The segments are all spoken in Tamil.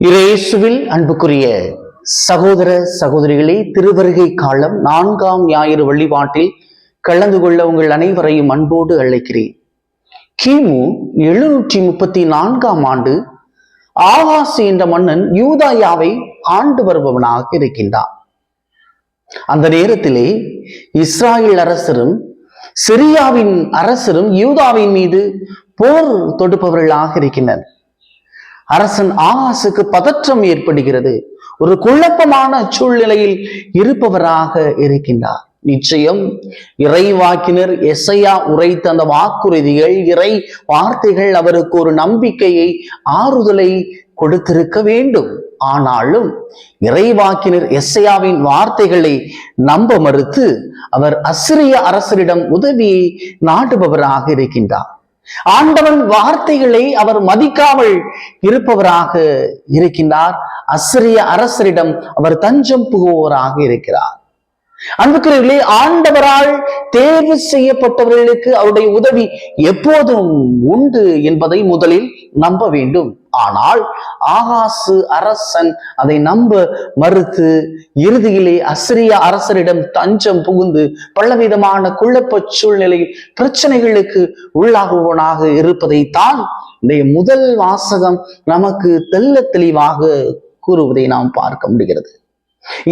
இயேசுவில் அன்புக்குரிய சகோதர சகோதரிகளே, திருவருகை காலம் 4ஆம் ஞாயிறு வழிபாட்டில் கலந்து கொள்ள உங்கள் அனைவரையும் அன்போடு அழைக்கிறேன். கிமு 734ஆம் ஆண்டு ஆகாசு என்ற மன்னன் யூதாயாவை ஆண்டு வருபவனாக இருக்கின்றான். அந்த நேரத்திலே இஸ்ராயல் அரசரும் சிரியாவின் அரசரும் யூதாவின் மீது போர் தொடுப்பவர்களாக இருக்கின்றனர். அரசன் ஆகாசுக்கு பதற்றம் ஏற்படுகிறது. ஒரு குழப்பமான சூழ்நிலையில் இருப்பவராக இருக்கின்றார். நிச்சயம் இறைவாக்கினர் எசையா உரைத்த அந்த வாக்குறுதிகள், இறை வார்த்தைகள் அவருக்கு ஒரு நம்பிக்கையை, ஆறுதலை கொடுத்திருக்க வேண்டும். ஆனாலும் இறைவாக்கினர் எசையாவின் வார்த்தைகளை நம்ப மறுத்து அவர் அசிரிய அரசரிடம் உதவியை நாடுபவராக இருக்கின்றார். ஆண்டவன் வார்த்தைகளை அவர் மதிக்காமல் இருப்பவராக இருக்கின்றார். அசிரிய அரசரிடம் அவர் தஞ்சம் புகுவோராக இருக்கிறார். அன்புக்குரியவர்களே, ஆண்டவரால் தேர்வு செய்யப்பட்டவர்களுக்கு அவருடைய உதவி எப்போதும் உண்டு என்பதை முதலில் நம்ப வேண்டும். ஆனால் ஆகாசு அரசன் அதை நம்ப மறுத்து இறுதியிலே அசிரிய அரசரிடம் தஞ்சம் புகுந்து பலவிதமான குழப்ப சூழ்நிலையில் பிரச்சனைகளுக்கு உள்ளாகுவனாக இருப்பதைத்தான் இந்த முதல் வாசகம் நமக்கு தெள்ள தெளிவாக கூறுவதை நாம் பார்க்க முடிகிறது.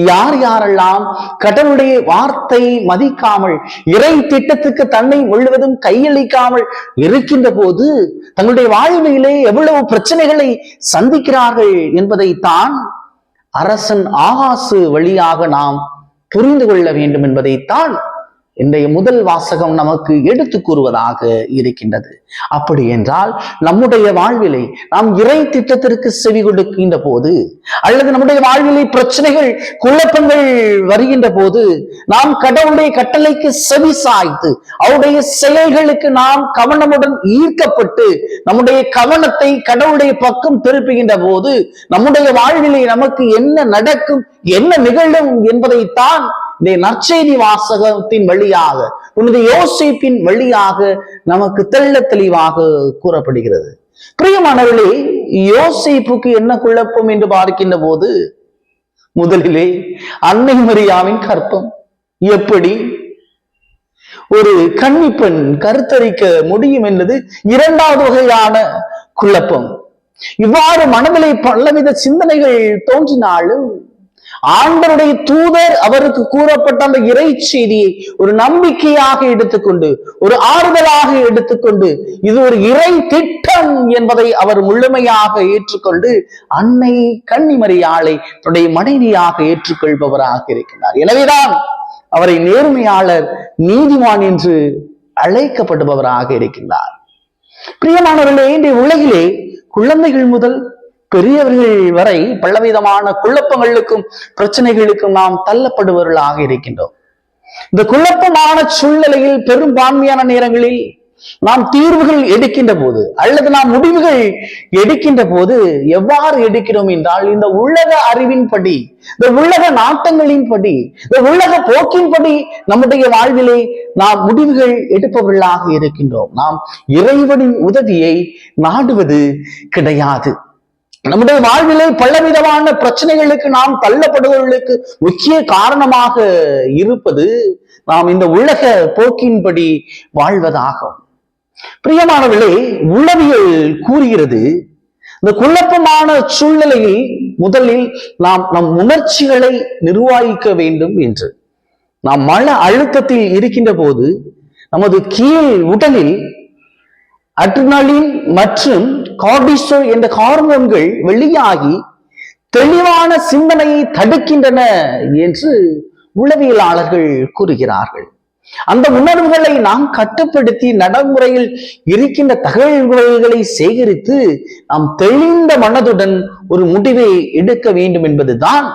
யார் யாரெல்லாம் கடவுளுடைய வார்த்தை மதிக்காமல் இறை திட்டத்துக்கு தன்னை முழுவதும் கையளிக்காமல் இருக்கின்ற போது தங்களுடைய வாழ்விலே எவ்வளவு பிரச்சனைகளை சந்திக்கிறார்கள் என்பதைத்தான் அரசன் ஆகாசு வழியாக நாம் புரிந்து கொள்ள வேண்டும் என்பதைத்தான் இன்றைய முதல் வாசகம் நமக்கு எடுத்து கூறுவதாக இருக்கின்றது. அப்படி என்றால் நம்முடைய வாழ்விலை நாம் இறை திட்டத்திற்கு செவி கொடுக்கின்ற போது, அல்லது நம்முடைய வாழ்விலை பிரச்சனைகள், குழப்பங்கள் வருகின்ற போது நாம் கடவுளுடைய கட்டளைக்கு செவி சாய்த்து அவருடைய செயல்களுக்கு நாம் கவனமுடன் ஈர்க்கப்பட்டு நம்முடைய கவனத்தை கடவுளுடைய பக்கம் திருப்புகின்ற போது நம்முடைய வாழ்விலை நமக்கு என்ன நடக்கும், என்ன நிகழும் என்பதைத்தான் இந்த நற்செய்தி வாசகத்தின் வழியாக, புனித யோசேப்பின் வழியாக நமக்கு தெள்ள தெளிவாக கூறப்படுகிறது. பிரியமானவர்களே, யோசேப்புக்கு என்ன குழப்பம் என்று பார்க்கின்ற போது, முதலிலே அன்னை மரியாவின் கற்பம். எப்படி ஒரு கன்னிப்பெண் கருத்தரிக்க முடியும் என்பது இரண்டாவது வகையான குழப்பம். இவ்வாறு மனதிலே பலவித சிந்தனைகள் தோன்றினாலும் ஆண்டவருடைய தூதர் அவருக்கு கூறப்பட்ட அந்த இறை செய்தியை ஒரு நம்பிக்கையாக எடுத்துக்கொண்டு, ஒரு ஆறுதலாக எடுத்துக்கொண்டு, இது ஒரு இறை திட்டம் என்பதை அவர் முழுமையாக ஏற்றுக்கொண்டு அன்னை கன்னிமரியாளை தன்னுடைய மனைவியாக ஏற்றுக்கொள்பவராக இருக்கிறார். எனவேதான் அவரை நேர்மையாளர், நீதிமான் என்று அழைக்கப்படுபவராக இருக்கின்றார். பிரியமானவர்களே, இன்றைய உலகிலே குழந்தைகள் முதல் பெரியவர்கள் வரை பலவிதமான குழப்பங்களுக்கும் பிரச்சனைகளுக்கும் நாம் தள்ளப்படுபவர்களாக இருக்கின்றோம். இந்த குழப்பமான சூழ்நிலையில் பெரும்பான்மையான நேரங்களில் நாம் தீர்வுகள் எடுக்கின்ற போது, அல்லது நாம் முடிவுகள் எடுக்கின்ற போது எவ்வாறு எடுக்கிறோம் என்றால், இந்த உலக அறிவின்படி, இந்த உலக நாட்டங்களின்படி, இந்த உலக போக்கின்படி நம்முடைய வாழ்விலே நாம் முடிவுகள் எடுப்பவர்களாக இருக்கின்றோம். நாம் இறைவனின் உதவியை நாடுவது கிடையாது. நம்முடைய வாழ்விலே பலவிதமான பிரச்சனைகளுக்கு நாம் தள்ளப்படுவதற்கு முக்கிய காரணமாக இருப்பது நாம் இந்த உலக போக்கின்படி வாழ்வதாகும். பிரியமானவர்களே, உளவியல் கூறுகிறது, இந்த குழப்பமான சூழ்நிலையில் முதலில் நாம் நம் உணர்ச்சிகளை நிர்வகிக்க வேண்டும் என்று. நாம் மன அழுத்தத்தில் இருக்கின்ற போது நமது கீழ் உடலில் அட்ரினலின் மற்றும் கார்டிசோல் என்ற ஹார்மோன்கள் வெளியாகி தெளிவான சிந்தனையை தடுக்கின்றன என்று உளவியலாளர்கள் கூறுகிறார்கள். அந்த உணர்வுகளை நாம் கட்டுப்படுத்தி நடைமுறையில் இருக்கின்ற தகவல்களை சேகரித்து நாம் தெளிந்த மனதுடன் ஒரு முடிவை எடுக்க வேண்டும் என்பதுதான்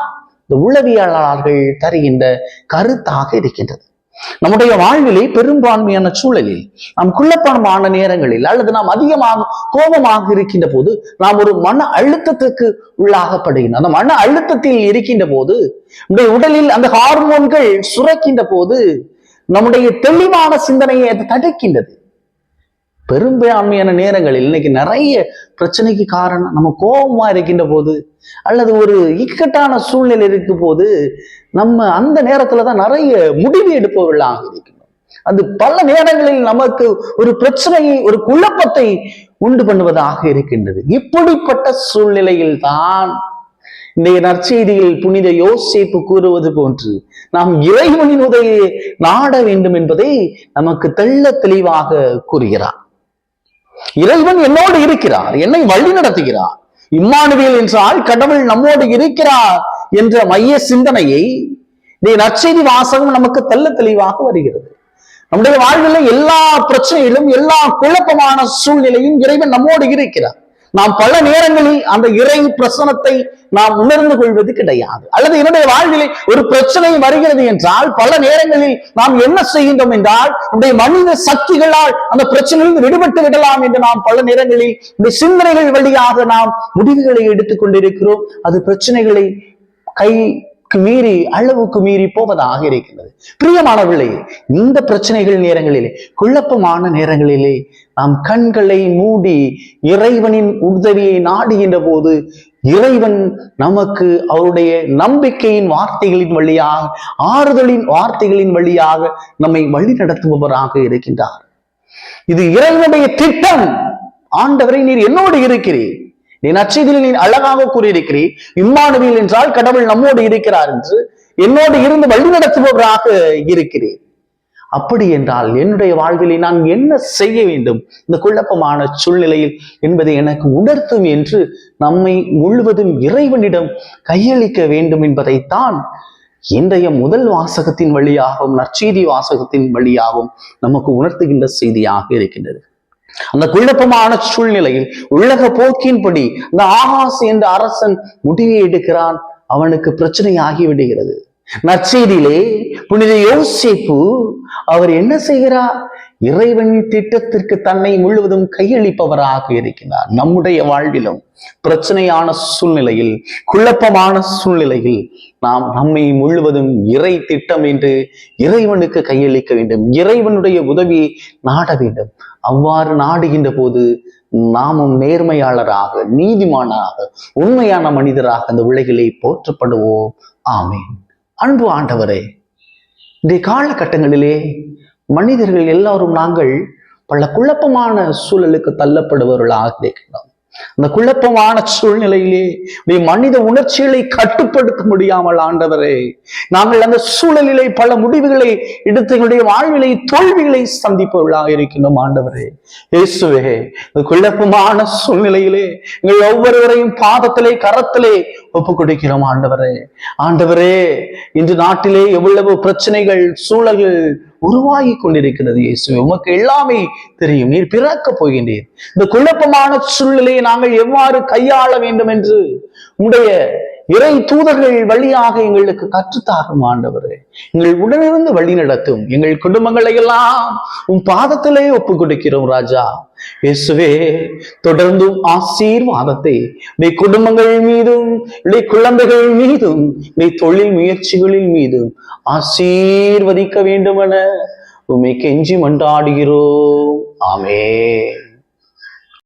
இந்த உளவியலாளர்கள் தருகின்ற கருத்தாக இருக்கின்றது. நம்முடைய வாழ்விலே பெரும்பான்மையான சூழலில் நாம் குழப்பமான நேரங்களில், அல்லது நாம் அதிகமாக கோபமாக இருக்கின்ற போது நாம் ஒரு மன அழுத்தத்துக்கு உள்ளாகப்படுகின்றோம். அந்த மன அழுத்தத்தில் இருக்கின்ற போது நம்முடைய உடலில் அந்த ஹார்மோன்கள் சுரக்கின்ற போது நம்முடைய தெளிவான சிந்தனையை அது தடுக்கின்றது. பெரும்பான்மையான நேரங்களில் இன்னைக்கு நிறைய பிரச்சனைக்கு காரணம் நம்ம கோபமா இருக்கின்ற போது அல்லது ஒரு இக்கட்டான சூழ்நிலை இருக்கும் போது நம்ம அந்த நேரத்துலதான் நிறைய முடிவு எடுப்பவர்களாக இருக்கின்றோம். அது பல நேரங்களில் நமக்கு ஒரு பிரச்சனையை, ஒரு குழப்பத்தை உண்டு பண்ணுவதாக இருக்கின்றது. இப்படிப்பட்ட சூழ்நிலையில் தான் இன்றைய நற்செய்தியில் புனித யோசேப்பு கூறுவது போன்று நாம் இறைவனின் உதவியை நாட வேண்டும் என்பதை நமக்கு தெள்ள தெளிவாக கூறுகிறார். இறைவன் என்னோடு இருக்கிறார், என்னை வழி நடத்துகிறார். இம்மானுவேல் என்றால் கடவுள் நம்மோடு இருக்கிறார் என்ற மைய சிந்தனையை இந்த நற்செய்தி வாசகம் நமக்கு தெள்ள தெளிவாக வருகிறது. நம்முடைய வாழ்வில் எல்லா பிரச்சனையிலும், எல்லா குழப்பமான சூழ்நிலையும் இறைவன் நம்மோடு இருக்கிறார். நாம் பல நேரங்களில் அந்த இறை பிரசனத்தை நாம் உணர்ந்து கொள்வது கிடையாது. அல்லது என்னுடைய வாழ்விலே ஒரு பிரச்சனை வருகிறது என்றால் பல நேரங்களில் நாம் என்ன செய்கின்றோம் என்றால் நம்முடைய மனித சக்திகளால் அந்த பிரச்சனையில் விடுபட்டு விடலாம் என்று நாம் பல நேரங்களில் இந்த சிந்தனைகள் வழியாக நாம் முடிவுகளை எடுத்துக் கொண்டிருக்கிறோம். அது பிரச்சனைகளை மீறி, அளவுக்கு மீறி போவதாக இருக்கிறது. பிரியமானவர்களே, இந்த பிரச்சனைகள் நேரங்களிலே, குழப்பமான நேரங்களிலே நாம் கண்களை மூடி இறைவனின் உதவியை நாடுகின்ற போது இறைவன் நமக்கு அவருடைய நம்பிக்கையின் வார்த்தைகளின் வழியாக, ஆறுதலின் வார்த்தைகளின் வழியாக நம்மை வழி நடத்துபவராக இருக்கின்றார். இது இறைவனுடைய திட்டம். ஆண்டவரை, நீர் என்னோடு இருக்கிறீர், நீ நற்செய்தியில் நீ அழகாக கூறியிருக்கிறீர், இம்மானுவேல் என்றால் கடவுள் நம்மோடு இருக்கிறார் என்று, என்னோடு இருந்து வழி நடத்துபவராக இருக்கிறீர். அப்படி என்றால் என்னுடைய வாழ்விலே நான் என்ன செய்ய வேண்டும் இந்த குழப்பமான சூழ்நிலையில் என்பதை எனக்கு உணர்த்தும் என்று நம்மை முழுவதும் இறைவனிடம் கையளிக்க வேண்டும் என்பதைத்தான் இன்றைய முதல் வாசகத்தின் வழியாகவும் நற்செய்தி வாசகத்தின் வழியாகவும் நமக்கு உணர்த்துகின்ற செய்தியாக இருக்கின்றது. அந்த குழப்பமான சூழ்நிலையில் உலக போக்கின்படி அந்த ஆகாஸ் என்ற அரசன் முடிவை எடுக்கிறான். அவனுக்கு பிரச்சனை ஆகிவிடுகிறது. நற்செய்தியிலே புனித யோசேப்பு அவர் என்ன செய்கிறார்? இறைவனின் திட்டத்திற்கு தன்னை முழுவதும் கையளிப்பவராக இருக்கிறார். நம்முடைய வாழ்விலும் பிரச்சனையான சூழ்நிலையில், குழப்பமான சூழ்நிலையில் நாம் நம்மை முழுவதும் இறை திட்டம் என்று இறைவனுக்கு கையளிக்க வேண்டும். இறைவனுடைய உதவியை நாட வேண்டும். அவ்வாறு நாடுகின்ற போது நாமும் நேர்மையாளராக, நீதிமானாக, உண்மையான மனிதராக அந்த உலகிலே போற்றப்படுவோம். ஆமீன். அன்பு ஆண்டவரே, இந்த காலகட்டங்களிலே மனிதர்கள் எல்லாரும் நாங்கள் பல குழப்பமான சூழலுக்கு தள்ளப்படுபவர்களாக இருக்கிறோம். அந்த குழப்பமான சூழ்நிலையிலே மனித உணர்ச்சிகளை கட்டுப்படுத்த முடியாமல் ஆண்டவரே, நாங்கள் அந்த சூழலிலே பல முடிவுகளை எடுத்து எங்களுடைய வாழ்விலை தோல்விகளை சந்திப்பவர்களாக இருக்கின்றோம். ஆண்டவரே இயேசுவே, இந்த குழப்பமான சூழ்நிலையிலே எங்கள் ஒவ்வொருவரையும் பாதத்திலே, கரத்திலே ஒப்பு கொடுக்கிறோம். ஆண்டவரே, ஆண்டவரே, இன்று நாட்டிலே எவ்வளவு பிரச்சனைகள், சூழல்கள் உருவாகி கொண்டிருக்கிறது. இயேசுவே, உமக்கு எல்லாமே தெரியும். நீர் பிறக்க போகின்றீர். இந்த குழப்பமான சூழ்நிலையை நாங்கள் எவ்வாறு கையாள வேண்டும் என்று உடைய இறை தூதர்கள் வழியாக எங்களுக்கு கற்றுத்தாரும். ஆண்டவரே, எங்கள் உடனிருந்து வழி நடத்தும். எங்கள் குடும்பங்களை எல்லாம் உன் பாதத்திலே ஒப்பு கொடுக்கிறோம். ராஜா இயேசுவே, தொடர்ந்தும் ஆசீர்வாதத்தை நீ குடும்பங்கள் மீதும், நீ குழந்தைகள் மீதும், நீ தொழில் முயற்சிகளின் மீதும் ஆசீர்வதிக்க வேண்டும் என உம்மை கெஞ்சி மன்றாடுகிறோம். ஆமென்.